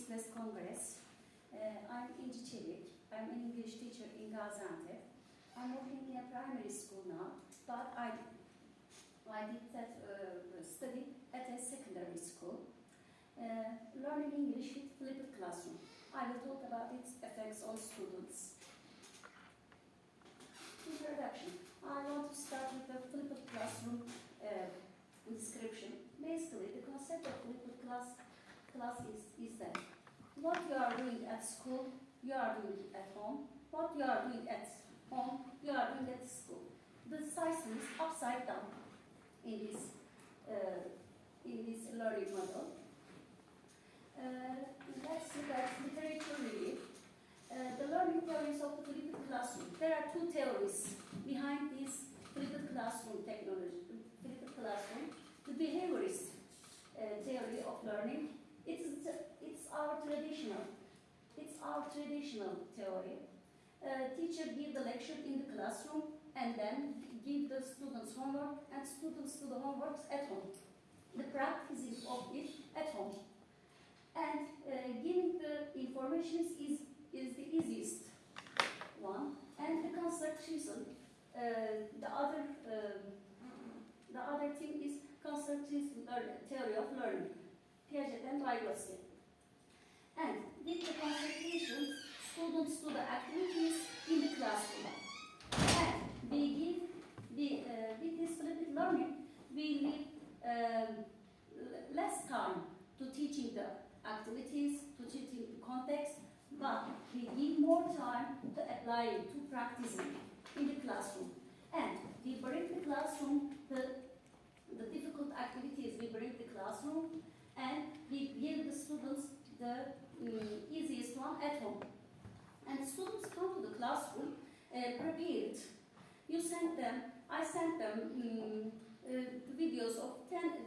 Business Congress. I'm İnci. I'm an English teacher in Gaziantep. I'm working in a primary school now, but I did that study at a secondary school. Learning English with flipped classroom. I will talk about its effects on students. Introduction. I want to start with the flipped classroom description. Basically, the concept of flipped class is that what you are doing at school, you are doing at home. What you are doing at home, you are doing at school. The system is upside down in this learning model. Let's look at literature review. The learning theories of the flipped classroom. There are two theories behind this flipped classroom technology. Flipped classroom. The behaviorist theory of learning. It's our traditional theory. Teacher give the lecture in the classroom and then give the students homework and students do the homeworks at home. The practicing of it at home. And giving the information is the easiest one. And the constructionism, the other thing is constructionist theory of learning. Piaget and Vygotsky. And with the construction, students do the activities in the classroom. And with this flipped learning, we leave less time to teaching the activities, to teaching the context, but we give more time to applying, to practicing in the classroom. And we bring the classroom, the difficult activities we bring the classroom, and we give the students the easiest one at home. And students come to the classroom prepared. I sent them videos of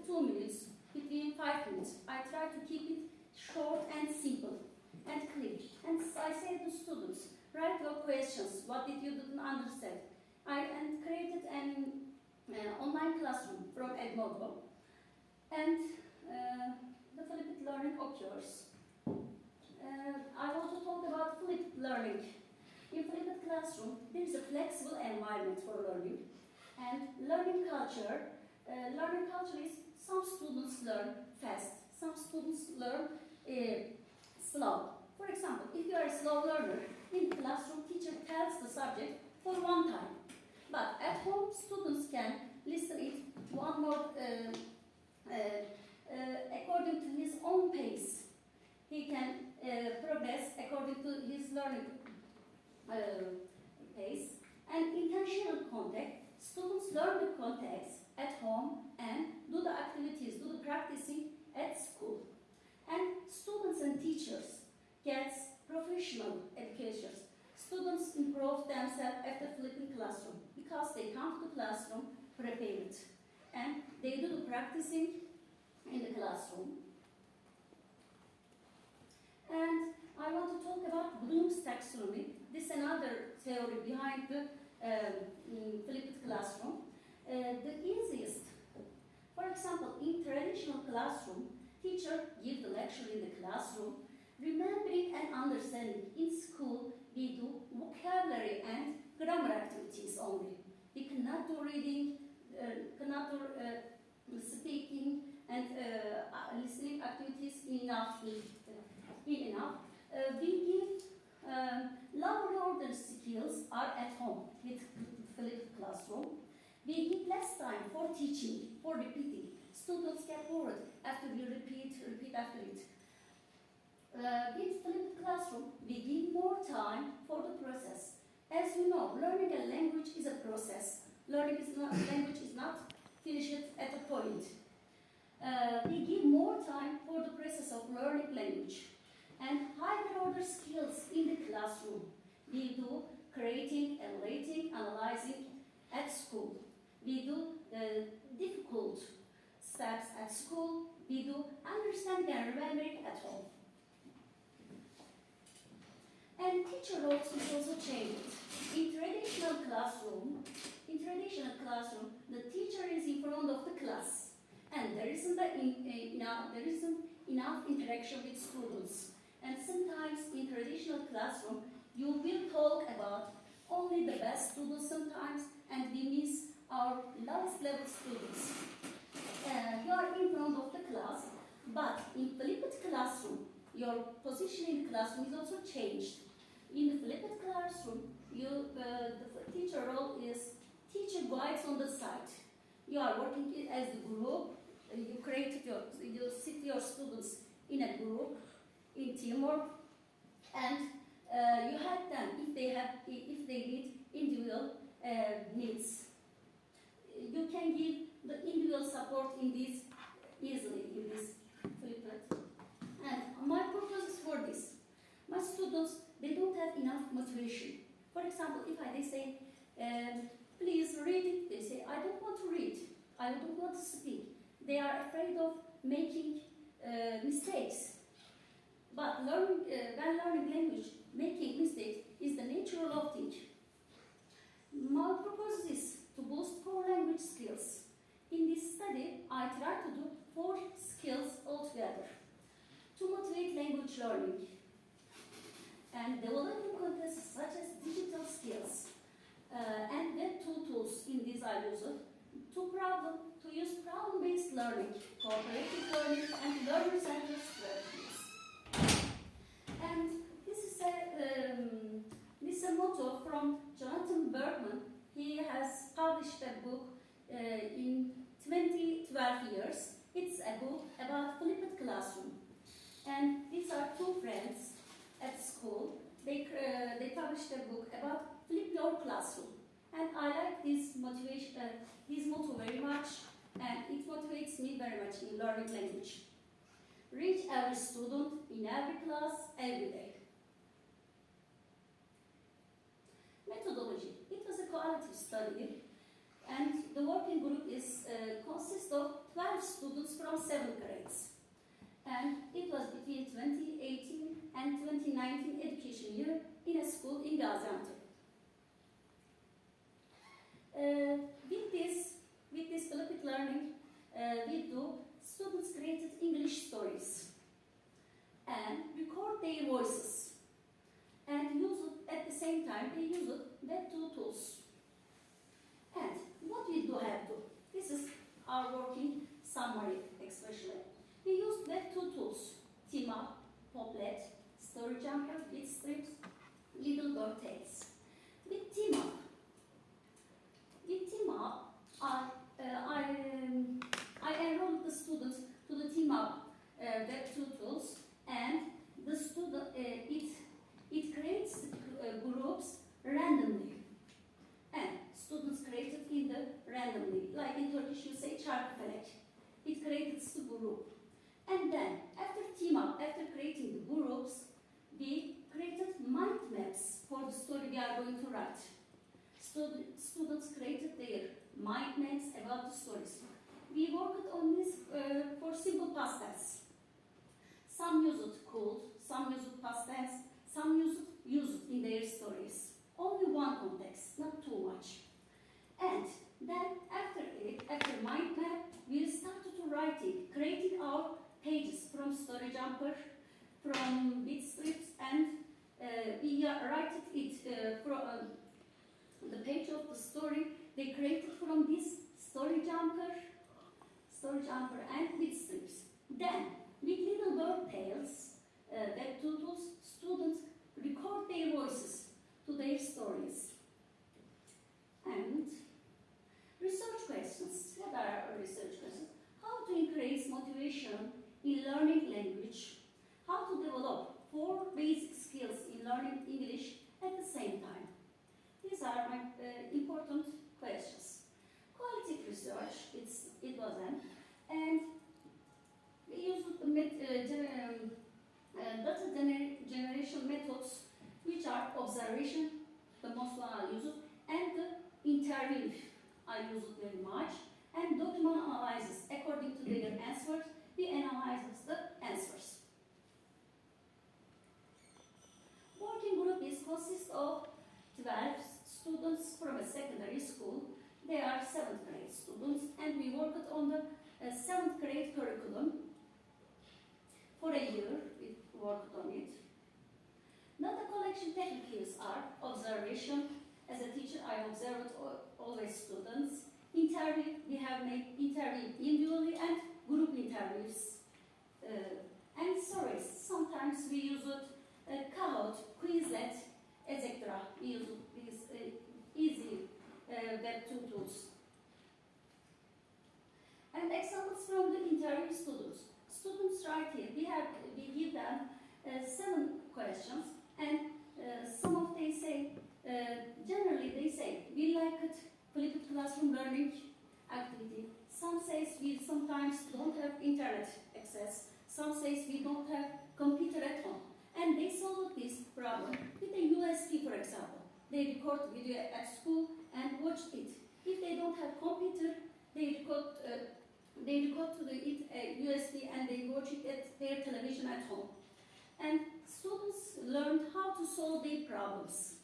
2 minutes, between 5 minutes. I try to keep it short and simple and clear. And I say to students, write your questions, what did you didn't understand? I created an online classroom from Edmodo. And the flipped learning occurs. I want to talk about flipped learning. In flipped classroom, there is a flexible environment for learning. And learning culture is some students learn fast, some students learn slow. For example, if you are a slow learner, in the classroom, teacher tells the subject for one time. But at home, students can listen it one more according to his own pace. He can progress according to his learning pace. And intentional contact, students learn the context at home and do the activities, do the practicing at school. And students and teachers get professional education. Students improve themselves after flipping classroom because they come to the classroom prepared. And they do the practicing in the classroom. And I want to talk about Bloom's taxonomy. This is another theory behind the flipped classroom. The easiest, for example, in traditional classroom, teacher gives the lecture in the classroom, remembering and understanding. In school, we do vocabulary and grammar activities only. We cannot do reading, cannot do speaking and listening activities enough. We give lower order skills are at home with flipped classroom. We give less time for teaching, for repeating. Students get bored after you repeat after it. With flipped classroom, we give more time for the process. As you know, learning a language is a process. Language is not finished at a point. We give more time for the process of learning language. And higher order skills in the classroom. We do creating and rating, analyzing at school. We do difficult steps at school. We do understanding and remembering at home. And teacher roles is also changed. In traditional classroom, the teacher is in front of the class, and there isn't enough interaction with students. traditional classroom, you will talk about only the best students sometimes, and we miss our lowest level students. You are in front of the class, but in flipped classroom, your position in the classroom is also changed. In the flipped classroom, the teacher role is teacher guides on the side. You are working as a group. You sit your students in a group, in teamwork, and you help them if they need individual needs. You can give the individual support in this easily in this flipped. And my purpose is for this. My students, they don't have enough motivation. For example, if they say, please read it, they say, I don't want to read. I don't want to speak. They are afraid of making mistakes. But when learning language, making mistakes is the natural of thing. My purpose is to boost core language skills. In this study, I try to do 4 skills altogether. To motivate language learning and developing contests such as digital skills and web tools in these I use it. To use problem-based learning, cooperative learning, and learner-centered strategies. And this is a motto from Jonathan Bergman. He has published a book in 2012 years. It's a book about flipped classroom. And these are 2 friends at school. They published a book about flip your classroom. And I like this motto very much, and it motivates me very much in learning language. Reach every student in every class every day. Methodology. It was a collaborative study, and the working group consists of 12 students from 7 grades. And it was between 2018 and 2019 education year in a school in Gaziantep. With this flipped learning, students created English stories and record their voices, and use it at the same time. They use web tools. And what we have to? This is our working summary, especially. We used web tools: Team-Up, Poplet, Story Jumper, Bitstrips, Little Bird Tales. With Team-Up, I enrolled the students to the Team-Up web tools, and the student it creates groups randomly, and students created in the randomly, like in Turkish you say çarkıfelek. It created a group, and then after Team-Up, after creating the groups, we created mind maps for the story we are going to write. Students created their mind maps about the stories. We worked on this for simple past tense. Some use it could, some use it past tense, some use it in their stories. Only one context, not too much. And then after mind map, we started to creating our pages from Story Jumper, from Bitstrips, and we write it from the page of the story. They created from this Story Jumper and Bitstrips. Then, with Little Bird Tales, web tools, students record their voices to their stories. And research questions. What are our research questions? How to increase motivation in learning language? How to develop 4 basic skills in learning English at the same time? These are my important questions. Qualitative research, it was an, and we used data generation methods, which are observation, the most one I use it, and the interview, I use it very much, and document analysis. According to their answers, we analyze the answers. Working group consists of 12 students from a secondary school. They are 7th grade students, and we worked on the 7th grade curriculum. For a year, we worked on it. Now the collection techniques are observation. As a teacher, I observed always students. Interview, we have made interview individually and group interviews. And surveys, sometimes we use it, Kahoot, Quizlet, etc. We use these easy web tools. And examples from the interview students. Students write here, we give them 7 questions, and some of they say, generally they say, we like it, flipped classroom learning activity. Some says we sometimes don't have internet access. Some says we don't have computer at home. And they solve this problem with a USB, for example. They record video at school and watch it. If they don't have computer, they record to the USB and they watch it at their television at home. And students learned how to solve their problems.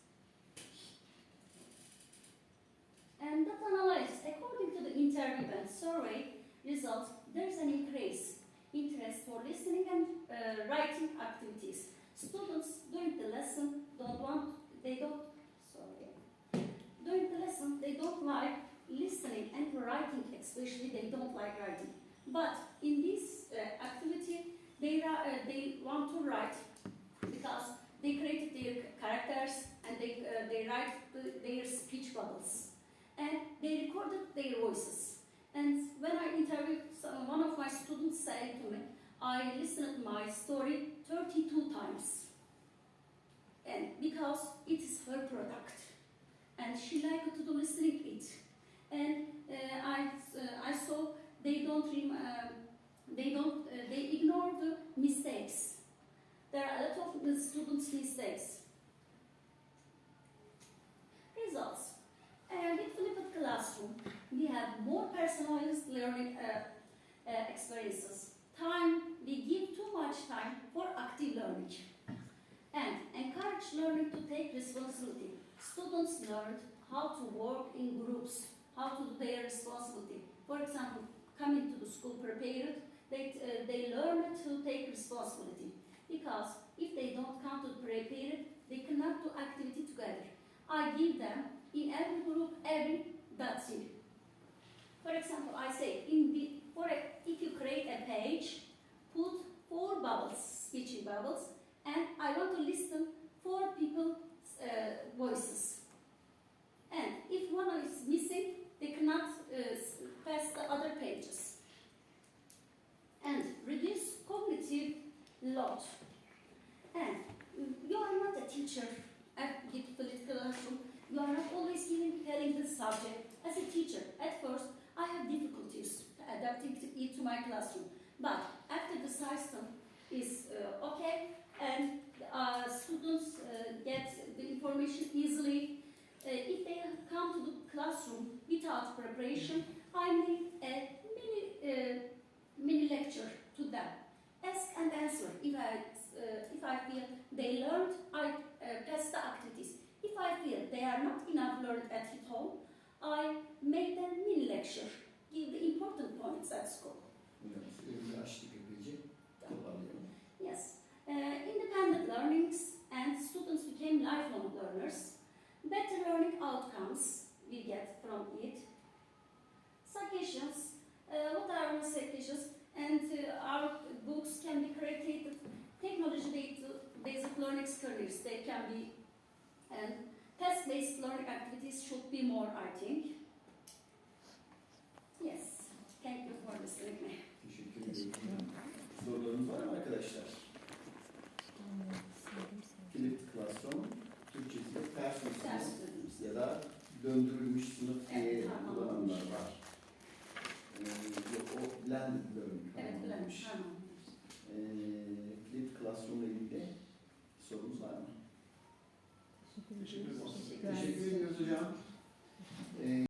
And that analysis, according to the interview and survey results, there is an increase interest for listening and writing activities. Students during the lesson during the lesson they don't like listening and writing, especially they don't like writing. But in this activity, they want to write because they created their characters and they write their speech bubbles. And they recorded their voices. And when I interviewed one of my students said to me, I listened to my story 32 times. And because it is her product. And she liked to do listening it. And I saw they ignore the mistakes. There are a lot of the students' mistakes. Results. With flipped classroom, we have more personalized learning experiences. We give too much time for active learning. And encourage learning to take responsibility. Students learned how to work in groups, how to do their responsibility. For example, coming to the school prepared, they learn to take responsibility. Because if they don't come to prepared, they cannot do activity together. I give them in every group, that's it. For example, I say, if you create a page, put 4 bubbles, speech bubbles, and I want to listen 4 people's voices. And if one is missing, they cannot pass the other pages. And reduce cognitive load. And you are not a teacher at the political classroom. You are not always telling the subject. As a teacher, at first, I have difficulties adapting it to my classroom. But after the system is okay, and students get the information easily, if they come to the classroom without preparation, I make a mini lecture to them. Ask and answer. If I feel they learned, I pass the activities. If I feel they are not enough learned at home, I make them mini lecture. Give the important points at school. Yes. Independent learnings and students became lifelong learners. Better learning outcomes we get from it. Suggestions. What are our suggestions? And our books can be created. Technology-based learning careers, they can be, and task-based learning activities should be more, I think. Yes. Thank you for listening me. Teşekkür ederim. Sorularınız var mı arkadaşlar? Flipped Classroom, Türkçesinde ters yüz ya da döndürülmüş sınıf diye kullananlar var. Yok, o blended learning kullanılmış. Flipped Classroom ile ilgili sorunuz var mı? Teşekkür ediyoruz hocam.